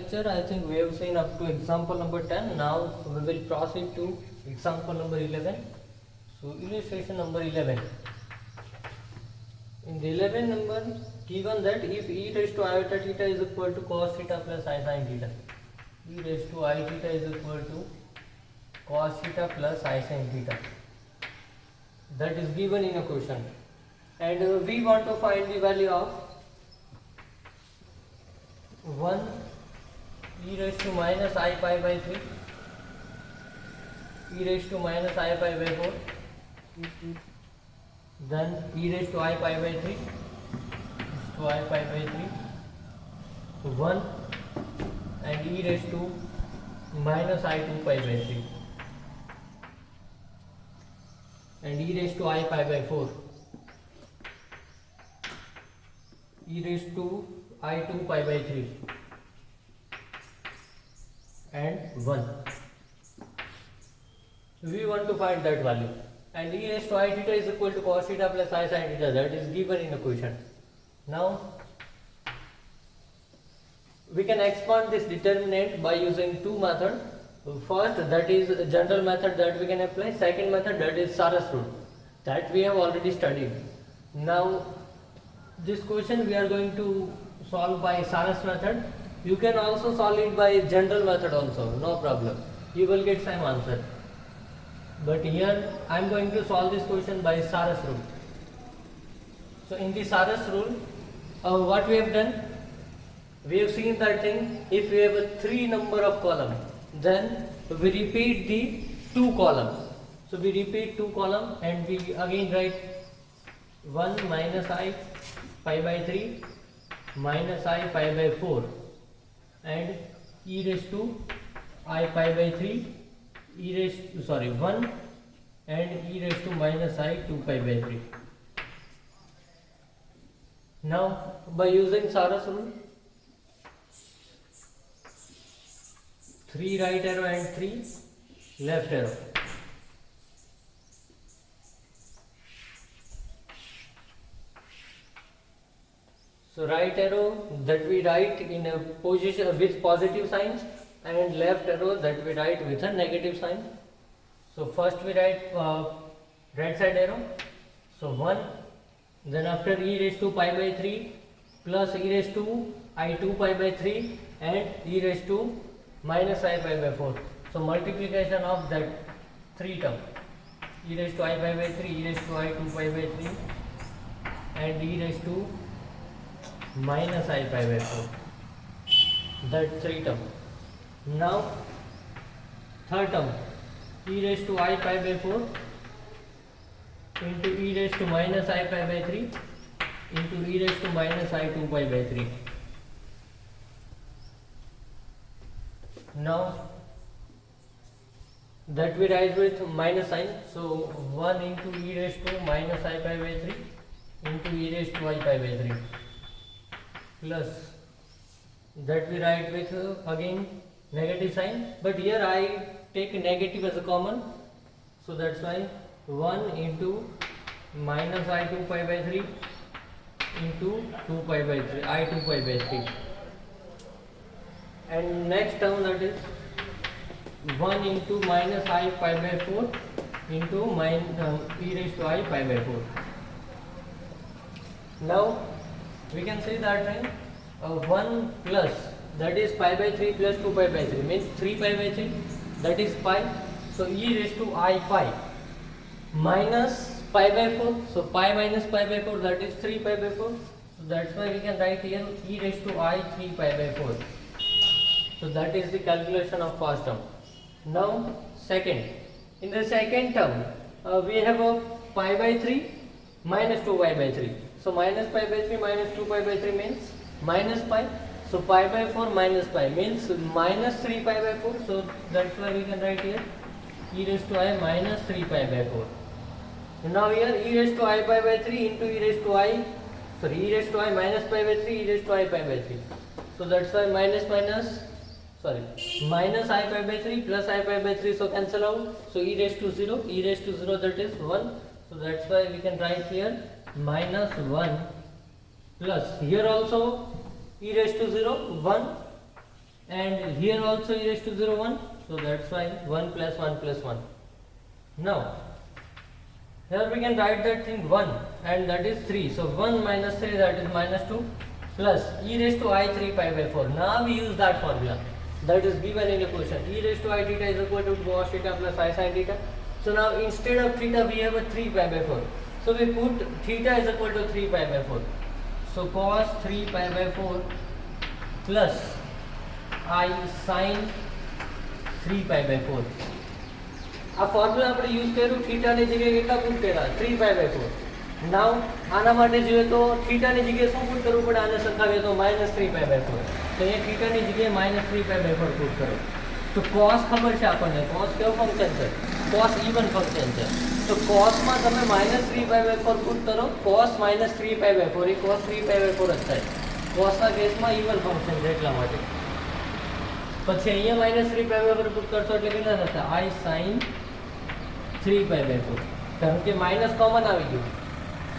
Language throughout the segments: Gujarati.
lecture, I think we have seen up to example number 10. Now we will proceed to example number 11. So illustration number 11. In the 11 number, given that if e raised to iota theta is equal to cos theta plus I sin theta, e raised to I theta is equal to cos theta plus I sin theta. That is given in a question, and we want to find the value of 1 e raised to minus I pi by 3, e raised to minus I pi by 4, then e raised to I pi by 3, to I pi by 3, 1, and e raised to minus I 2 pi by 3, and e raised to I pi by 4, e raised to I 2 pi by 3, and 1. We want to find that value, and e raised to I theta is equal to cos theta plus I sin theta. That is given in the question. Now we can expand this determinant by using two methods. First, that is a general method that we can apply. Second method, that is Sarus rule, that we have already studied. Now this question we are going to solve by Sarus method. You can also solve it by general method also, no problem. You will get same answer. But here I am going to solve this question by Sarus rule. So in the Sarus rule, what we have done, we have seen that thing, if we have a 3 number of column, then we repeat the 2 column. So we repeat 2 column and we again write 1 minus I pi by 3 minus I pi by 4 and e raised to I pi by 3 1 and e raised to minus I 2 pi by 3. Now by using Sarus rule, 3 right arrow and 3 left arrow. So right arrow that we write in a position with positive signs, and left arrow that we write with a negative sign. So first we write right side arrow, so 1, then after e raised to pi by 3 plus e raised to I 2 pi by 3 and e raised to minus I pi by 4. So multiplication of that 3 term, e raised to I pi by 3, e raised to I 2 pi by 3 and e raised to minus I pi by 4, that 3 term. Now third term, e raised to I pi by 4 into e raised to minus I pi by 3 into e raised to minus I 2 pi by 3. Now that we write with minus sign, so 1 into e raised to minus I pi by 3 into e raised to I pi by 3 plus that we write with again negative sign, but here I take negative as a common, so that's why 1 into minus I 2 pi by 3 into 2 pi by 3, I 2 pi by 3, and next term, that is 1 into minus I pi by 4 into e raised to I pi by 4. Now we can say that 1 plus, that is pi by 3 plus 2 pi by 3 means 3 pi by 3, that is pi. So e raised to I pi minus pi by 4, so pi minus pi by 4, that is 3 pi by 4. So that's why we can write here e raised to I 3 pi by 4. So that is the calculation of first term. Now second, in the second term we have a pi by 3 minus 2 pi by 3. So minus pi by 3 minus 2 pi by 3 means minus pi. So pi by 4 minus pi means minus 3 pi by 4. So that's why we can write here e raised to I minus 3 pi by 4. And now here e raised to I pi by 3 into e raised to I, sorry, e raised to I minus pi by 3, e raised to I pi by 3. So that's why minus I pi by 3 plus I pi by 3, so cancel out. So e raised to 0, that is 1. So that's why we can write here minus 1 plus here also e raised to 0 1 and here also e raised to 0 1, so that's why 1 plus 1 plus 1. Now here we can write that thing 1 and that is 3, so 1 minus 3 that is minus 2 plus e raised to I 3 pi by 4. Now we use that formula that is given in the question. E raised to I theta is equal to cos theta plus I sin theta. So now instead of theta we have a 3 pi by 4. So we put theta is equal to 3 pi by 4. So cos 3 pi by 4 plus I sin 3 pi by 4. આ ફોર્મ્યુલા આપણે યુઝ કર્યું થીટાની જગ્યાએ કેટલા પુટ કર્યા 3 pi by 4. નાઉ આના માટે જોઈએ તો થીટાની જગ્યાએ શું પુટ કરવું પડે આને સરખાવીએ તો -3 pi by 4. તો અહીંયા થીટાની જગ્યાએ -3 pi by 4 પુટ કરો. તો cos ખબર છે આપણને, cos કેવું ફંક્શન છે, cos ઇવન ફંક્શન છે. તો cos માં તમે -3 pi by 4 પુટ કરો, cos -3 pi by 4 A cos 3 pi by 4 જ થાય. cos ના કેસમાં ઇવન ફંક્શન છે એટલા માટે. પછી અહીંયા -3 pi by 4 પુટ કરશો એટલે કેટલા થશે I sin 3 pi by 4. કારણ કે માઇનસ કોમન આવી ગયું,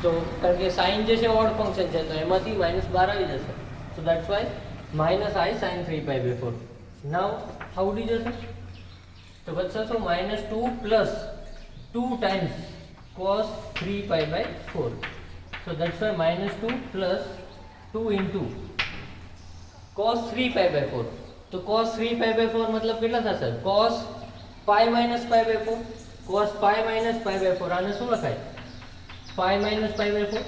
તો કારણ કે સાઇન જે છે ઓડ ફંક્શન છે તો એમાંથી -12 આવી જશે. સો that's why -I sin 3 pi by 4. નાઉ આ ઉડી જશે તો બચશે શું -2 plus 2 times cos 3 pi by 4. So that's why -2 plus 2 into cos 3 pi by 4. તો cos 3 pi by 4 મતલબ કેટલા થશે cos pi minus pi by 4. cos pi minus pi by 4 આને શું લખાય pi minus pi by 4.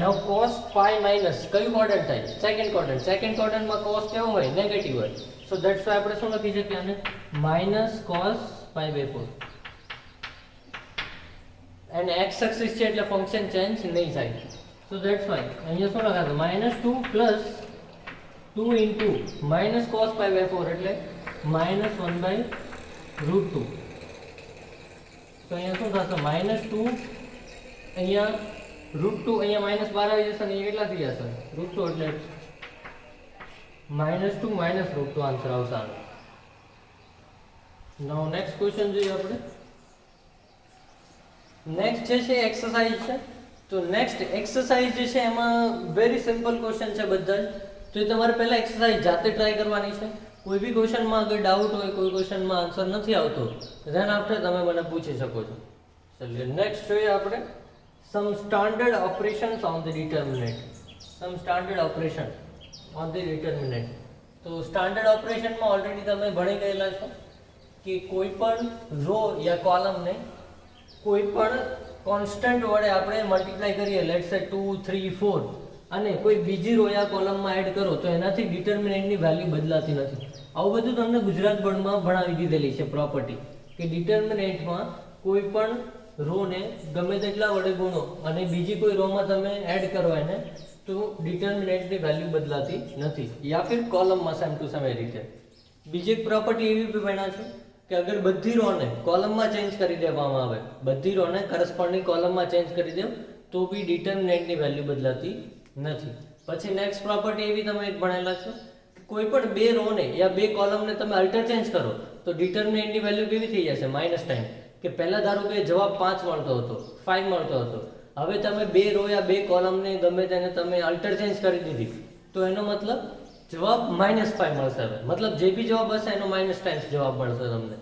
now cos pi minus કયું ક્વોડ્રન્ટ થાય સેકન્ડ ક્વોડ્રન્ટ. સેકન્ડ ક્વોડ્રન્ટમાં cos કેવો હોય નેગેટિવ હોય. સો ધેટ્સ વાય આપણે શું લખી શકીએ આને minus cos pi by 4. And x axis છે એટલે ફંક્શન ચેન્જ નહીં થાય. સો ધેટ્સ વાય અહીંયા શું લખાશે -2 plus 2 into minus cos pi by 4 એટલે -1/√2. તો અહીંયા શું થશે -2 અહીંયા √2 અહીંયા -12 આવી જશે ને એ કેટલા થઈ જશે √2 એટલે -2 -√2 આન્સર આવશે આનો. નાઉ નેક્સ્ટ ક્વેશ્ચન જોઈએ આપણે. નેક્સ્ટ જે છે એક્સરસાઇઝ છે. તો નેક્સ્ટ એક્સરસાઇઝ જે છે એમાં વેરી સિમ્પલ ક્વેશ્ચન છે બધા જ. તો એ તમારે પહેલા એક્સરસાઇઝ જાતે ટ્રાય કરવાની છે. કોઈ બી ક્વેશ્ચનમાં અગર ડાઉટ હોય, કોઈ ક્વેશ્ચનમાં આન્સર નથી આવતો, ધેન આફ્ટર તમે મને પૂછી શકો છો. ચલિए નેક્સ્ટ જોઈએ આપણે some standard operations on the determinant. Some standard operation on the determinant. તો સ્ટાન્ડર્ડ ઓપરેશનમાં ઓલરેડી તમે ભણી ગયેલા છો કે કોઈ પણ રો યા કોલમને કોઈ પણ કોન્સ્ટન્ટ વડે આપણે મલ્ટીપ્લાય કરીએ, લેટ્સ સે 2 3 4, અને કોઈ બીજી રો યા કોલમમાં એડ કરો તો એનાથી ડિટર્મિનન્ટની વેલ્યુ બદલાતી નથી. આવું બધું તમને ગુજરાત બોર્ડમાં ભણાવી દીધેલી છે પ્રોપર્ટી કે ડિટર્મિનન્ટમાં કોઈ પણ રોને ગમે તેટલા વડે ગુણો અને બીજી કોઈ રોમાં તમે એડ કરો એને તો ડિટર્મિનન્ટની વેલ્યુ બદલાતી નથી. યા ફિર કોલમમાં સેમ ટુ સેમ એ રીતે. બીજી એક પ્રોપર્ટી એવી બી ભણ્યા છે કે અગર બધી રોને કોલમમાં ચેન્જ કરી દેવામાં આવે, બધી રોને કરસ્પોન્ડિંગ કોલમમાં ચેન્જ કરી દો તો બી ડિટર્મિનન્ટની વેલ્યુ બદલાતી નથી. પછી નેક્સ્ટ પ્રોપર્ટી એવી તમે એક ભણેલા છો કે કોઈ પણ બે રોને યા બે કોલમને તમે અલ્ટર ચેન્જ કરો તો ડિટર્મિનન્ટની વેલ્યુ કેવી થઈ જશે માઇનસ ટાઈમ. કે પહેલા ધારો કે જવાબ 5 મળતો હતો, 5 મળતો હતો, હવે તમે બે રો યા બે કોલમને ગમે તેને તમે અલ્ટર ચેન્જ કરી દીધી તો એનો મતલબ જવાબ -5 મળશે. હવે મતલબ જે બી જવાબ હશે એનો -10 જવાબ મળશે તમને.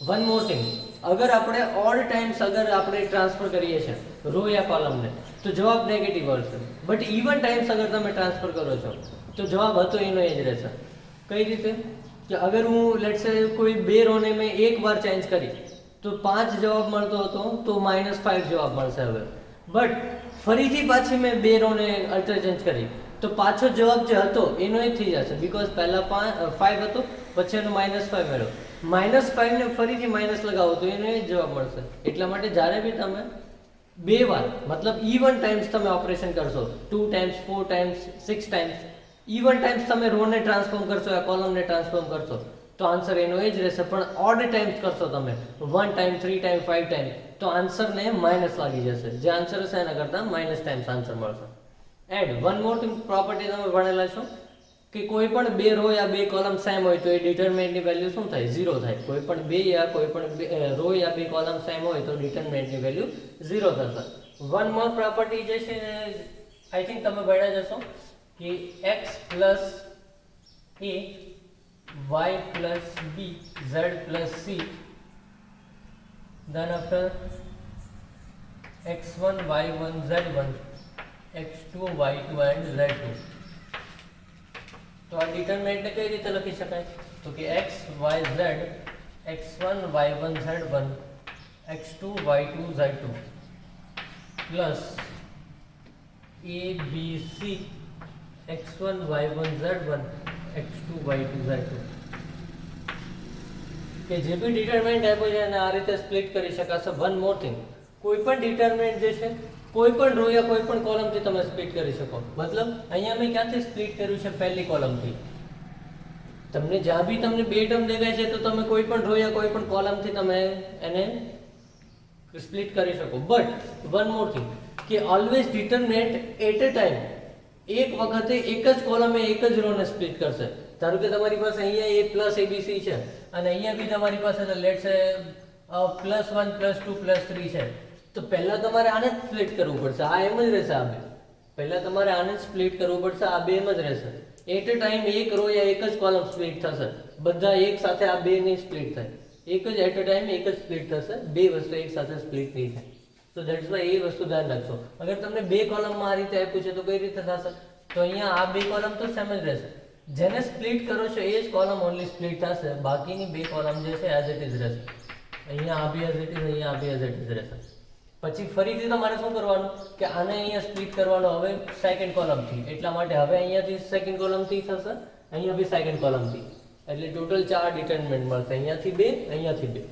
વન મોર થિંગ, અગર આપણે ઓડ ટાઈમ્સ અગર આપણે ટ્રાન્સફર કરીએ છીએ રો યા કોલમને તો જવાબ નેગેટિવ આવશે. બટ ઇવન ટાઈમ્સ અગર તમે ટ્રાન્સફર કરો છો તો જવાબ હતો એનો એ જ રહેશે. કઈ રીતે કે અગર હું લેટ્સ સે કોઈ બે રોને મેં એક વાર ચેન્જ કરી તો 5 જવાબ મળતો હતો તો -5 જવાબ મળશે. હવે બટ ફરીથી પાછી મેં બે રોને અલ્ટર ચેન્જ કરી તો પાછો જવાબ જે હતો એનો એ થઈ જશે બીકોઝ પહેલા 5 હતો પછી એનો -5 મળ્યો. -5 ને ફરીથી માઇનસ લગાવો તો એનો એ જ જવાબ મળશે. એટલા માટે જ્યારે બી તમે બે વાર મતલબ ઇવન ટાઈમ્સ તમે ઓપરેશન કરશો 2 times 4 times 6 times even times તમે રોને ટ્રાન્સફોર્મ કરશો યા કોલમને ટ્રાન્સફોર્મ કરશો તો આન્સર એનો એ જ રહેશે. પણ ઓડ ટાઈમ્સ કરશો તમે 1 ટાઈમ 3 ટાઈમ 5 ટાઈમ તો આન્સરને માઇનસ લાગી જશે. જે આન્સર હશે એના કરતાં -10 ટાઈમ્સ આન્સર મળશે. And one more thing property તમે ભણેલા છો કે કોઈ પણ બે રો યા બે કોલમ સેમ હોય તો એ ડિટર્મિનન્ટની વેલ્યુ શું થાય 0 થાય. કોઈ પણ બે યા કોઈ પણ રો યા બે કોલમ સેમ હોય તો ડિટર્મિનન્ટની વેલ્યુ 0 થશે. વન મોર પ્રોપર્ટી જે છે આઈ થિંક તમે ભણ્યા જશો કે x + a y plus b z plus c, then after x1 y1 z1 x2 y2 and z2. તો આ ડિટરમિનન્ટ કઈ રીતે લખી શકાય? તો કે x y z x1 y1 z1 x2 y2 z2 plus a b c x1 y1 z1 x2 y2 z2. કે જે બી ડિટરમિનન્ટ આપ્યો છે એને આ રીતે સ્પ્લિટ કરી શકાશે. વન મોર થિંગ, કોઈ પણ ડિટરમિનન્ટ જે છે કોઈ પણ રો યા કોઈ પણ કોલમથી તમે સ્પ્લિટ કરી શકો. મતલબ અહીંયા મેં ક્યાંથી સ્પ્લિટ કર્યું છે? પહેલી કોલમથી. તમને જ્યાં બી તમને બે ટર્મ દેખાય છે તો તમે કોઈ પણ રો યા કોઈ પણ કોલમથી તમે એને સ્પ્લિટ કરી શકો. બટ વન મોર થિંગ, કે ઓલવેઝ ડિટરમિનન્ટ એટ અ ટાઈમ એક વખતે એક જ કોલમે એક જ રોને સ્પ્લિટ કરશે. ધારો કે તમારી પાસે અહીંયા a પ્લસ abc છે અને અહીંયા બી તમારી પાસે લેટ્સ સે +1 +2 +3 છે, તો પહેલા તમારે આને જ સ્પ્લિટ કરવું પડશે. આ એમ જ રહેશે. આ બે પહેલા તમારે આને જ સ્પ્લિટ કરવું પડશે. આ બે એમ જ રહેશે. એટ અ ટાઈમ એક રો યા એક જ કોલમ સ્પ્લિટ થશે. બધા એક સાથે આ બે ની સ્પ્લિટ થાય. એક જ એટ અ ટાઈમ એક જ સ્પ્લિટ થશે. બે વસ્તુ એક સાથે સ્પ્લિટ નહીં થાય. સો ધેટ્સ વાય એ વસ્તુ ધ્યાન રાખજો. અગર તમને બે કોલમમાં આ રીતે આપ્યું છે તો કઈ રીતે થશે? તો અહીંયા આ બે કોલમ તો સેમ જ રહેશે. જેને સ્પ્લિટ કરો છો એ જ કોલમ ઓનલી સ્પ્લિટ થશે. બાકીની બે કોલમ જે છે એઝ ઇટ ઇઝ રહેશે. અહીંયા આ બી એઝ ઇટ ઇઝ, અહીંયા આ બી એઝ ઇટ ઇઝ રહેશે. પછી ફરીથી તમારે શું કરવાનું કે આને અહીંયા સ્પ્લિટ કરવાનું હવે સેકન્ડ કોલમથી. એટલા માટે હવે અહીંયાથી સેકન્ડ કોલમથી થશે, અહીંયા બી સેકન્ડ કોલમથી. એટલે ટોટલ 4 ડિટરમિનન્ટ મળશે. અહીંયાથી 2, અહીંયાથી 2.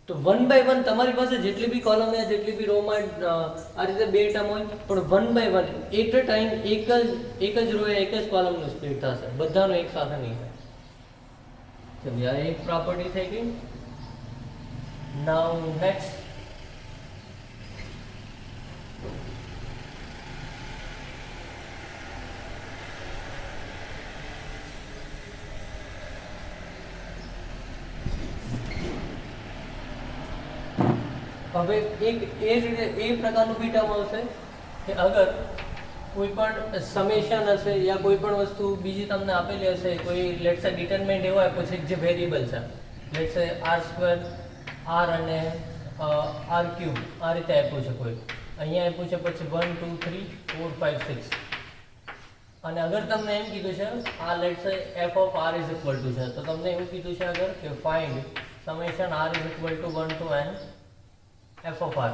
તો વન બાય વન તમારી પાસે જેટલી બી કોલમ યા જેટલી બી રોમાં આ રીતે બે ટર્મ હોય, પણ one by one at a time એક જ રો એક જ કોલમનું સ્પ્લિટ થશે. બધાનું એક સાથે નહીં થાય. ચલો આ એક પ્રોપર્ટી થઈ ગઈ. નાઉ નેક્સ્ટ, હવે એક એ પ્રકારનું બી ટર્મ આવશે કે અગર કોઈ પણ સમેશન હશે યા કોઈ પણ વસ્તુ બીજી તમને આપેલી હશે, કોઈ લેટ્સ સે ડિટરમિનન્ટ એવો આપ્યો છે જે વેરિયેબલ છે, લેટ્સ સે r² r અને r³ આ રીતે આપ્યું છે. કોઈ અહીંયા આપ્યું છે પછી 1 2 3 4 5 6. અને અગર તમને એમ કીધું છે આ લેટ્સ સે f of r is equal to છે, તો તમને એવું કીધું છે અગર કે find summation r is equal to 1 to n f of r,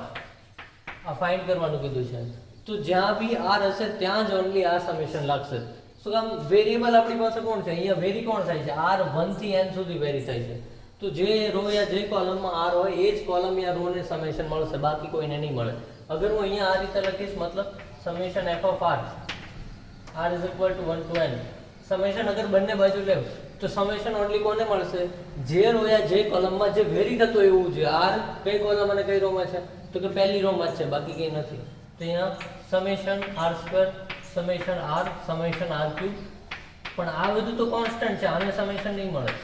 આ ફાઇન્ડ કરવાનું કીધું છે. તો જ્યાં બી r હશે ત્યાં જ ઓનલી આ સમેશન લાગશે. શું કામ? વેરિયેબલ આપણી પાસે કોણ છે? અહીંયા વેરી કોણ થાય છે? r 1 થી n સુધી વેરી થાય છે. તો જે રો યા જે કોલમમાં r હોય એ જ કોલમ યા રો ને સમેશન મળશે, બાકી કોઈને નહીં મળે. અગર હું અહીંયા આ રીતે લખીશ, મતલબ summation f of r is equal to 1 to n, summation અગર બંને બાજુ લેવ તો સમેશન ઓનલી કોને મળશે? જે રો યા જે કોલમમાં જે વેરી થતો એવું છે. r કઈ કોલમ અને કઈ રોમાં છે? તો કે પહેલી રોમાં જ છે, બાકી કંઈ નથી. તો અહીંયા summation r² summation r summation r³. પણ આ બધું તો કોન્સ્ટન્ટ છે, આને સમેશન નહીં મળે.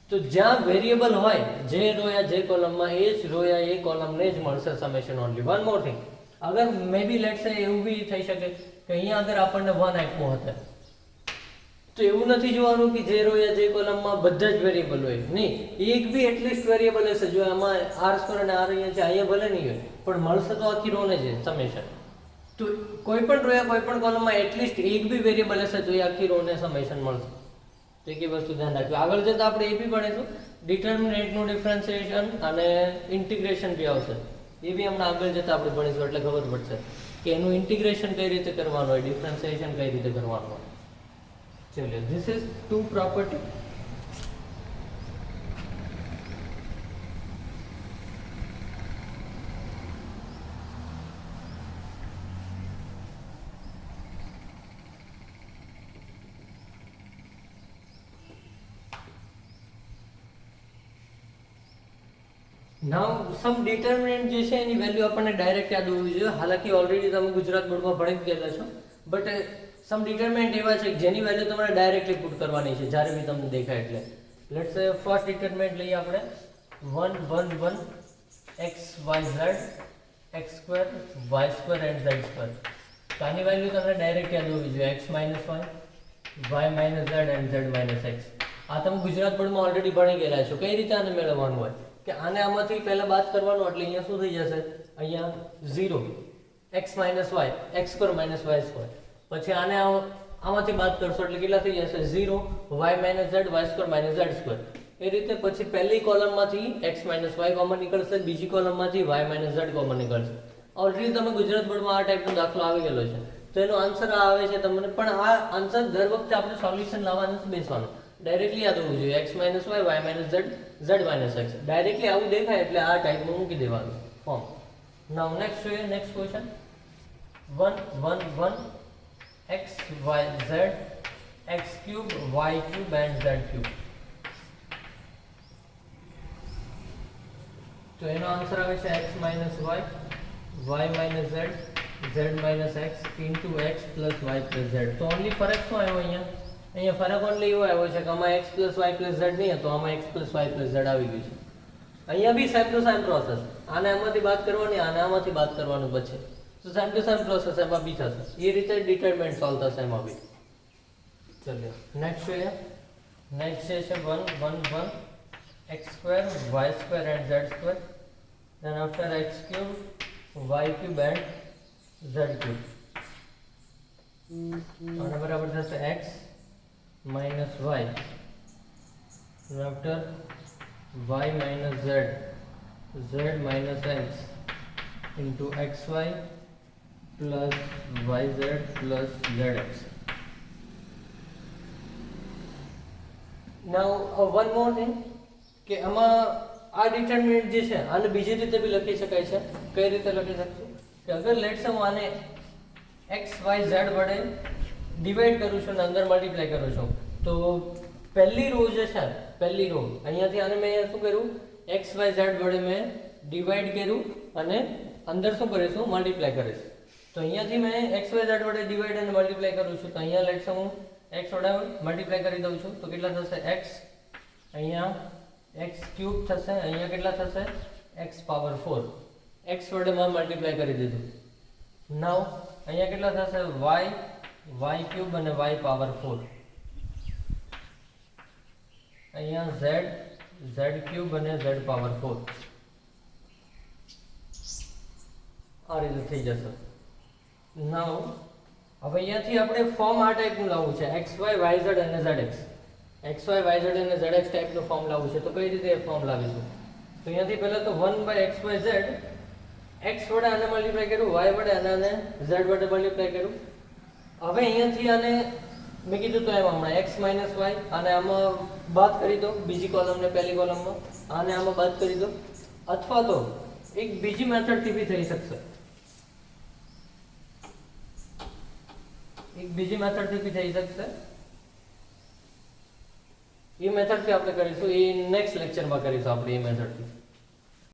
તો જ્યાં વેરિયેબલ હોય જે રો યા જે કોલમમાં એ જ રો યા એ કોલમને જ મળશે summation only. One more thing, અગર મે બી લેટ્સ સે એવું બી થઈ શકે કે અહીંયા અગર આપણને 1 આપ્યો હતો તો એવું નથી જોવાનું કે જે રો યા જે કોલમમાં બધા જ વેરિયેબલ હોય. નહીં, એક બી એટલીસ્ટ વેરિયેબલ હશે. જો આમાં r² અને r અહીંયા છે, અહીંયા ભલે નહીં હોય પણ મળશે તો આખી રોને છે સમેશન. તો કોઈ પણ રો યા કોઈ પણ કોલમમાં એટલીસ્ટ એક બી વેરિયેબલ હશે તો એ આખી રોને સમેશન મળશે. તો એક વસ્તુ ધ્યાન રાખજો. આગળ જતા આપણે એ બી ભણીશું, ડિટરમિનન્ટનું ડિફરન્શિએશન અને ઇન્ટિગ્રેશન બી આવશે. એ બી હમણાં આગળ જતા આપણે ભણીશું એટલે ખબર પડશે કે એનું ઇન્ટિગ્રેશન કઈ રીતે કરવાનું હોય, ડિફરન્શિએશન કઈ રીતે કરવાનું હોય. ચલો, ધીસ ઇઝ 2 પ્રોપર્ટી. નાઉ સમ ડિટરમિનન્ટ જે છે એની વેલ્યુ આપણને ડાયરેક્ટ યાદ હોવી જોઈએ. હાલાકી ઓલરેડી તમે ગુજરાત બોર્ડમાં ભણી જ ગયેલા છો, બટ સમ ડિટરમિનન્ટ એવા છે જેની વેલ્યુ તમારે ડાયરેક્ટલી પુટ કરવાની છે જ્યારે બી તમને દેખાય. એટલે લેટ્સ સે ફર્સ્ટ ડિટરમિનન્ટ લઈએ આપણે 1 1 1 x y z x² y² and z². તો આની વેલ્યુ તમને ડાયરેક્ટ યાદ હોવી જોઈએ, x - y y - z and z - x. આ તમે ગુજરાત બોર્ડમાં ઓલરેડી ભણી ગયેલા છો. કઈ રીતે આને મેળવવાનું હોય કે આને આમાંથી પહેલા બાદ કરવાનું, એટલે અહીંયા શું થઈ જશે, અહીંયા 0 x minus y x square minus y square. પછી આને આમાંથી બાદ કરશો એટલે કેટલા થઈ જશે, 0 y minus z y square minus z square. એ રીતે પછી પહેલી કોલમમાંથી x minus y કોમન નીકળશે, બીજી કોલમમાંથી y minus z કોમન નીકળશે. ઓલરેડી તમે ગુજરાત બોર્ડમાં આ ટાઈપનો દાખલો આવી ગયેલો છે, તો એનો આન્સર આ આવે છે તમને. પણ આ આન્સર દર વખતે આપણે સોલ્યુશન લાવવાનું નથી બેસવાનું, ડાયરેક્ટલી યાદ હોવું જોઈએ. x minus y y minus z z minus x directly આવું દેખાય એટલે આ ટાઈપનું મૂકી દેવાનું ફોર્મ. નાઉ નેક્સ્ટ જોઈએ, next question 1 1 1 x y z x cube y cube and z cube. તો એનો આન્સર આવે છે x minus y y minus z z minus x into x plus y plus z. તો ઓનલી ફરક શું આવ્યો અહીંયા ફરક ઓનલી એવો આવ્યો છે કે આમાં x plus y plus z નહીં હતો, આમાં x plus y plus z આવી ગયું છે. અહીંયા બી સેમ ટુ સેમ પ્રોસેસ, આને આમાંથી બાદ કરવાની, આને આમાંથી બાદ કરવાનું બચે. તો સેમ ટુ સેમ પ્રોસેસ એમાં બી થશે. એ રીતે ડિટરમિનન્ટ સોલ્વ થશે એમાં બી. ચલો નેક્સ્ટ જોઈએ, નેક્સ્ટ છે 1 1 1 x square y square and z square. Then after x cube y cube and z cube. આના બરાબર થશે x minus y. Then after y minus z z minus x into xy plus yz plus zx. Now one more thing કે આમાં આ ડિટરમિનન્ટ જે છે આને બીજી રીતે બી લખી શકાય છે. કઈ રીતે લખી શકશું કે અગર લેટ્સ હું આને x y z વડે ડિવાઈડ કરું છું અને અંદર મલ્ટીપ્લાય કરું છું, તો પહેલી રો જે છે, પહેલી રો અહીંયાથી આને મેં શું કર્યું, x y z વડે મેં ડિવાઈડ કર્યું અને અંદર શું કરીશું, મલ્ટીપ્લાય કરીશ. તો અહીંયાથી મેં x y z વડે ડિવાઈડ અને મલ્ટીપ્લાય કરું છું, તો અહીંયા લેટ્સ હું x વડે મલ્ટીપ્લાય કરી દઉં છું, તો કેટલા થશે x, અહીંયા x ક્યુબ થશે, અહીંયા કેટલા થશે x પાવર 4. x વડે મેં મલ્ટીપ્લાય કરી દીધું. નાઉ અહીંયા કેટલા થશે y ક્યુબ અને y પાવર 4. અહીંયા z ક્યુબ અને z પાવર 4. આ રીતે થઈ જશે. નાઉ હવે અહીંયાથી આપણે ફોર્મ આ ટાઈપનું લાવવું છે, xy yz અને zx. xy yz અને zx ટાઈપનું ફોર્મ લાવવું છે, તો કઈ રીતે એ ફોર્મ લાવીશું? તો અહીંયાથી પહેલા તો 1/xyz x વડે આને મલ્ટીપ્લાય કર્યું, y વડે આને z વડે મલ્ટીપ્લાય કર્યું. હવે અહીંયાથી આને મેં કીધું તો એમ હમણાં x minus y આને આમાં બાદ કરી દો, બીજી કોલમને પહેલી કોલમમાં, આને આમાં બાદ કરી દો. અથવા તો એક બીજી મેથડથી બી થઈ શકશે, એક બીજી મેથડથી બી થઈ શકશે. એ મેથડથી આપણે કરીશું, એ નેક્સ્ટ લેક્ચરમાં કરીશું આપણે એ મેથડથી.